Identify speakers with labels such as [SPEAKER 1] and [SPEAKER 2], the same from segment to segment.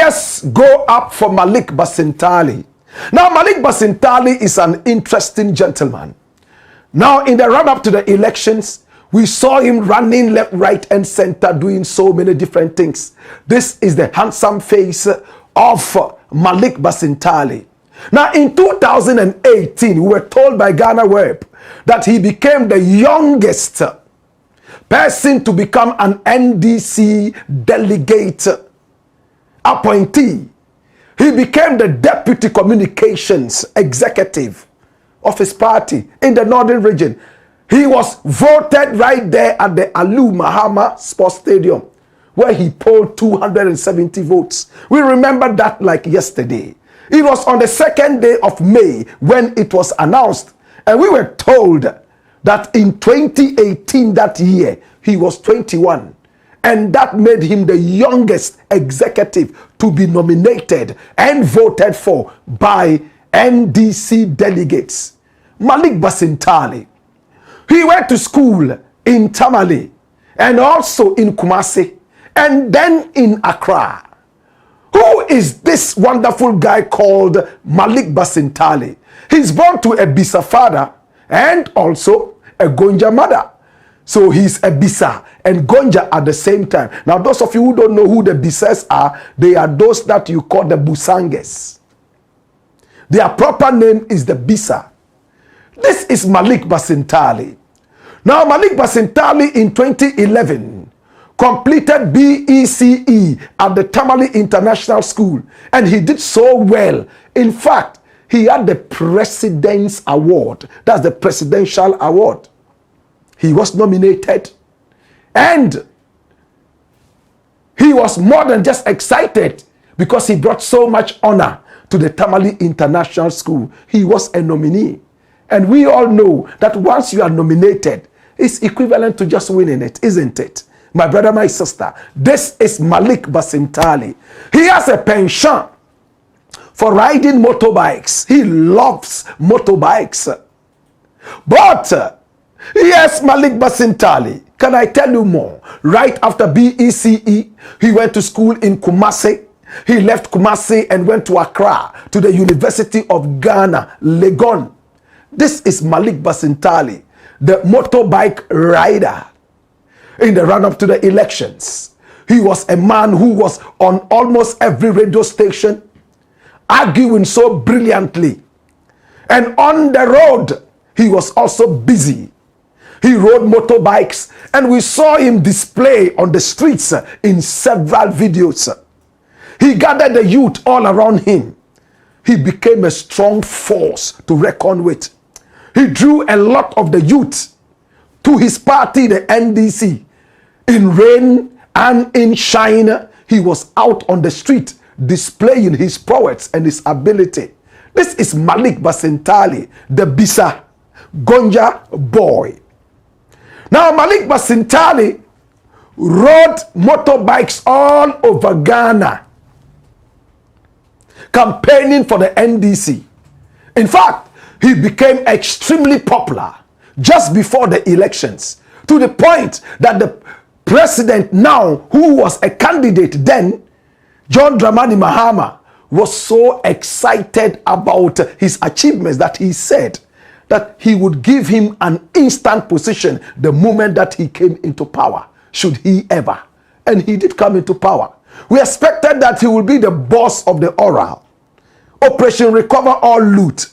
[SPEAKER 1] Prayers go up for Malik Basintale. Now, Malik Basintale is an interesting gentleman. Now, in the run-up to the elections, we saw him running left, right, and center, doing so many different things. This is the handsome face of Malik Basintale. Now, in 2018, we were told by Ghana Web that he became the youngest person to become an NDC delegate appointee. He became the deputy communications executive of his party in the northern region. He was voted right there at the Alu Mahama Sports Stadium, where he polled 270 votes. We remember that like yesterday. It was on the 2nd day of May when it was announced. And we were told that in 2018, that year, he was 21. And that made him the youngest executive to be nominated and voted for by NDC delegates. Malik Basintale. He went to school in Tamale and also in Kumasi and then in Accra. Who is this wonderful guy called Malik Basintale? He's born to a Bisa father and also a Gonja mother. So he's a Bisa and Gonja at the same time. Now, those of you who don't know who the Bisas are, they are those that you call the Busanges. Their proper name is the Bisa. This is Malik Basintale. Now, Malik Basintale in 2011 completed BECE at the Tamale International School, and he did so well. In fact, he had the President's Award. That's the Presidential Award. He was nominated, and he was more than just excited because he brought so much honor to the Tamale International School. He was a nominee. And we all know that once you are nominated, it's equivalent to just winning it, isn't it? My brother, my sister, this is Malik Basintale. He has a penchant for riding motorbikes. He loves motorbikes. But, yes, Malik Basintale, can I tell you more? Right after BECE, he went to school in Kumasi. He left Kumasi and went to Accra, to the University of Ghana, Legon. This is Malik Basintale, the motorbike rider. In the run-up to the elections, he was a man who was on almost every radio station, arguing so brilliantly. And on the road, he was also busy. He rode motorbikes, and we saw him display on the streets in several videos. He gathered the youth all around him. He became a strong force to reckon with. He drew a lot of the youth to his party, the NDC. In rain and in shine, he was out on the street displaying his prowess and his ability. This is Malik Basintale, the Bisa Gonja boy. Now, Malik Basintale rode motorbikes all over Ghana, campaigning for the NDC. In fact, he became extremely popular just before the elections, to the point that the president now, who was a candidate then, John Dramani Mahama, was so excited about his achievements that he said that he would give him an instant position the moment that he came into power, should he ever. And he did come into power. We expected that he would be the boss of the oral, Operation Recover All Loot.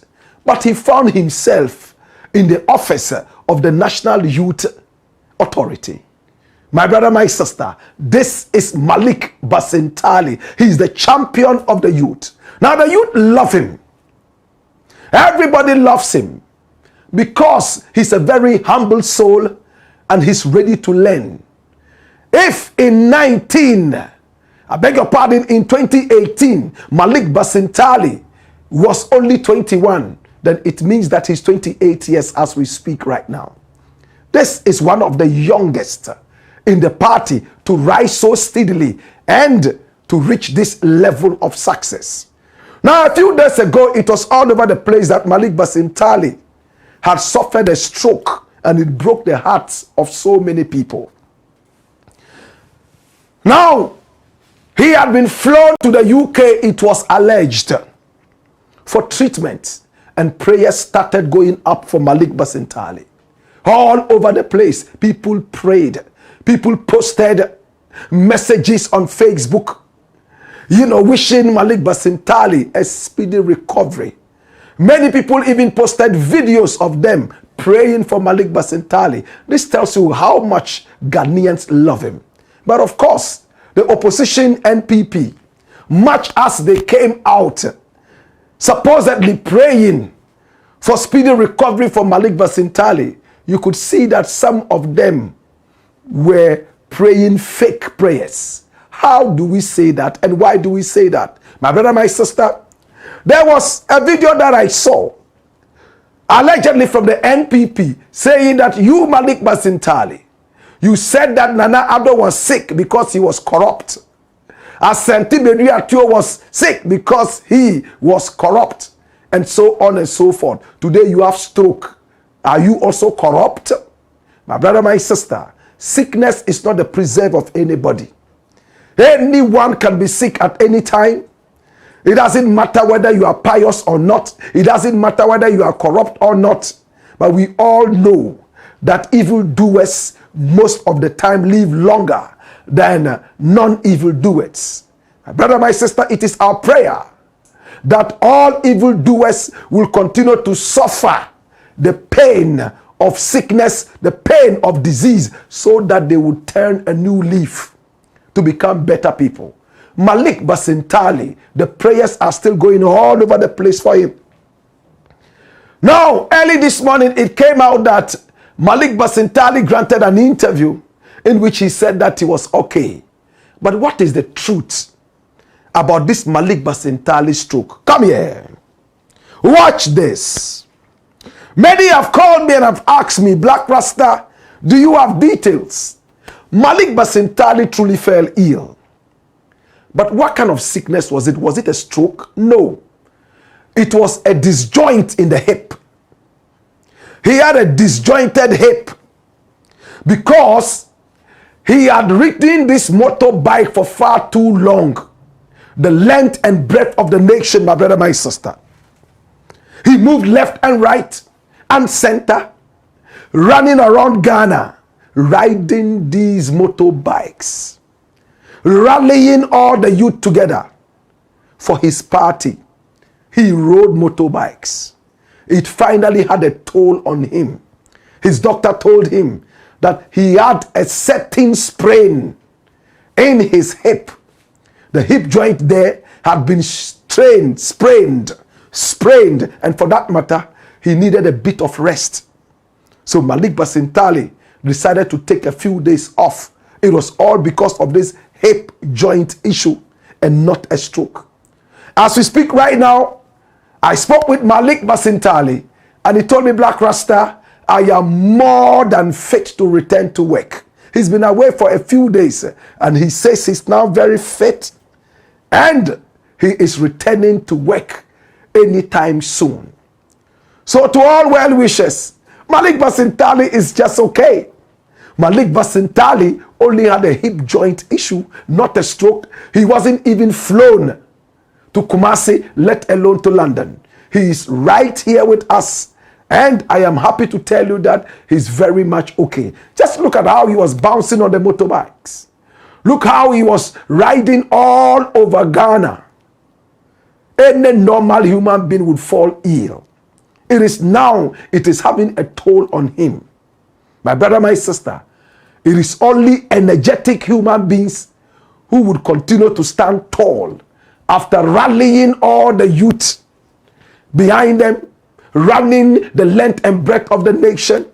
[SPEAKER 1] But he found himself in the office of the National Youth Authority. My brother, my sister, this is Malik Basintale. He's the champion of the youth. Now the youth love him. Everybody loves him because he's a very humble soul and he's ready to learn. If in 2018, Malik Basintale was only 21, then it means that he's 28 years as we speak right now. This is one of the youngest in the party to rise so steadily and to reach this level of success. Now, a few days ago, it was all over the place that Malik Basintale had suffered a stroke, and it broke the hearts of so many people. Now, He had been flown to the UK, it was alleged, for treatment. And prayers started going up for Malik Basintale. All over the place, people prayed. People posted messages on Facebook, wishing Malik Basintale a speedy recovery. Many people even posted videos of them praying for Malik Basintale. This tells you how much Ghanaians love him. But of course, the opposition NPP, much as they came out supposedly praying for speedy recovery for Malik Basintale, you could see that some of them were praying fake prayers. How do we say that, and why do we say that? My brother, my sister, there was a video that I saw, allegedly from the NPP, saying that you, Malik Basintale, you said that Nana Addo was sick because he was corrupt. Asante Bediatio was sick because he was corrupt. And so on and so forth. Today you have stroke. Are you also corrupt? My brother, my sister, sickness is not the preserve of anybody. Anyone can be sick at any time. It doesn't matter whether you are pious or not. It doesn't matter whether you are corrupt or not. But we all know that evildoers most of the time live longer than non-evildoers. My brother, my sister, it is our prayer that all evildoers will continue to suffer the pain of sickness, the pain of disease, so that they will turn a new leaf to become better people. Malik Basintale, the prayers are still going all over the place for him. Now, early this morning, it came out that Malik Basintale granted an interview in which he said that he was okay. But what is the truth about this Malik Basintale stroke? Come here. Watch this. Many have called me and have asked me, Black Rasta, do you have details? Malik Basintale truly fell ill. But what kind of sickness was it? Was it a stroke? No. It was a disjoint in the hip. He had a disjointed hip because he had ridden this motorbike for far too long. The length and breadth of the nation, my brother, my sister. He moved left and right and center, running around Ghana, riding these motorbikes, rallying all the youth together for his party. He rode motorbikes. It finally had a toll on him. His doctor told him that he had a setting sprain in his hip. The hip joint there had been sprained, and for that matter, he needed a bit of rest. So Malik Basintale decided to take a few days off. It was all because of this hip joint issue and not a stroke. As we speak right now, I spoke with Malik Basintale and he told me, Black Rasta, I am more than fit to return to work. He's been away for a few days and he says he's now very fit and he is returning to work anytime soon. So to all well wishers, Malik Basintale is just okay. Malik Basintale only had a hip joint issue, not a stroke. He wasn't even flown to Kumasi, let alone to London. He is right here with us. And I am happy to tell you that he's very much okay. Just look at how he was bouncing on the motorbikes. Look how he was riding all over Ghana. Any normal human being would fall ill. It is having a toll on him. My brother, my sister, it is only energetic human beings who would continue to stand tall after rallying all the youth behind them, running the length and breadth of the nation.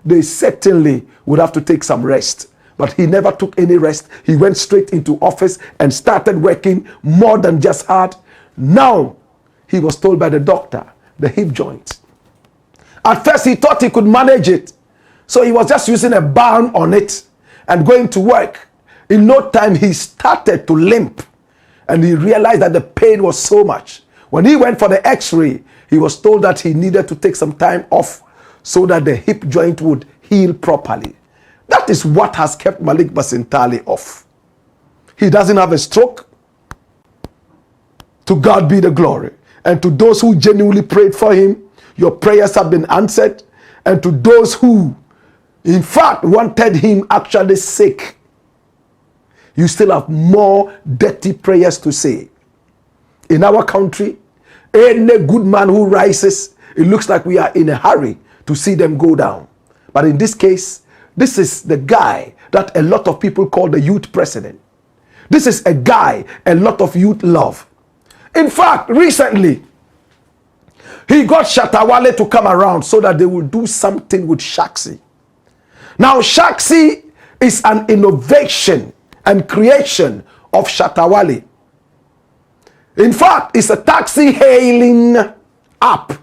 [SPEAKER 1] They certainly would have to take some rest. But he never took any rest. He went straight into office and started working more than just hard. Now, he was told by the doctor, the hip joint. At first, he thought he could manage it. So he was just using a balm on it and going to work. In no time, he started to limp. And he realized that the pain was so much. When he went for the x-ray, he was told that he needed to take some time off so that the hip joint would heal properly. That is what has kept Malik Basintale off. he doesn't have a stroke. To God be the glory. And to those who genuinely prayed for him, your prayers have been answered. And to those who, in fact, wanted him actually sick, you still have more dirty prayers to say. In our country, any good man who rises, it looks like we are in a hurry to see them go down. But in this case, this is the guy that a lot of people call the youth president. This is a guy a lot of youth love. In fact, recently, he got Shatawale to come around so that they will do something with Shaxi. Now, Shaxi is an innovation and creation of Shatawale. In fact, it's a taxi hailing app.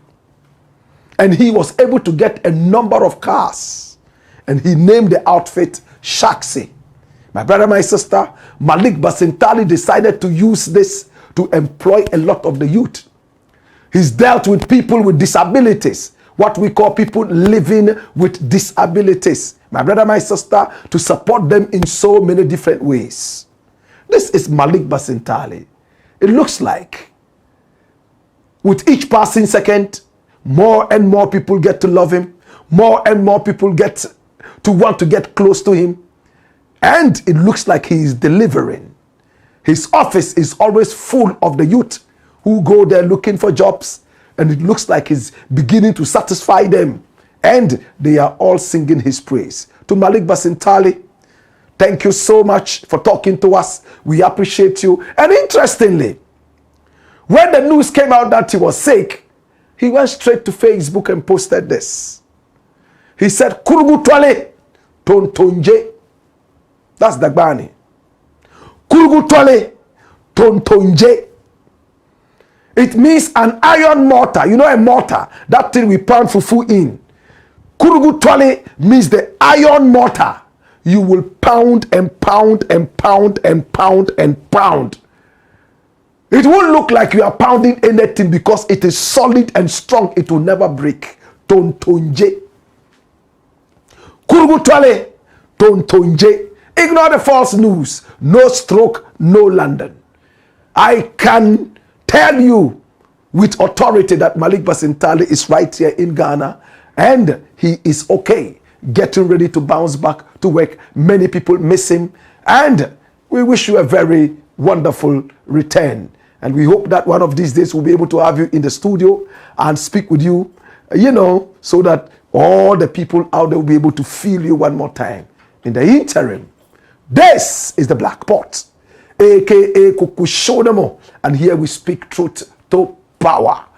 [SPEAKER 1] And he was able to get a number of cars. And he named the outfit Shaxi. My brother, my sister, Malik Basintale decided to use this to employ a lot of the youth. He's dealt with people with disabilities, what we call people living with disabilities. My brother, my sister, to support them in so many different ways. This is Malik Basintale. It looks like with each passing second, more and more people get to love him. More and more people get to want to get close to him. And it looks like he is delivering. His office is always full of the youth who go there looking for jobs. And it looks like he's beginning to satisfy them. And they are all singing his praise. To Malik Basintale, thank you so much for talking to us. We appreciate you. And interestingly, when the news came out that he was sick, he went straight to Facebook and posted this. He said, Kurugu twale tontonje. That's Dagbani. Kurugu twale tontonje. It means an iron mortar. You know a mortar? That thing we pound fufu in. Kurugu twale means the iron mortar. You will pound and pound and pound and pound and pound. It won't look like you are pounding anything because it is solid and strong. It will never break. Tontonje. Kurugu twale tontonje. Ignore the false news. No stroke, no London. I can tell you with authority that Malik Basintale is right here in Ghana and he is okay, getting ready to bounce back to work. Many people miss him and we wish you a very wonderful return. And we hope that one of these days we'll be able to have you in the studio and speak with you, so that all the people out there will be able to feel you one more time. In the interim, this is the Blakk Pot, aka Kukushodemo, and here we speak truth to power.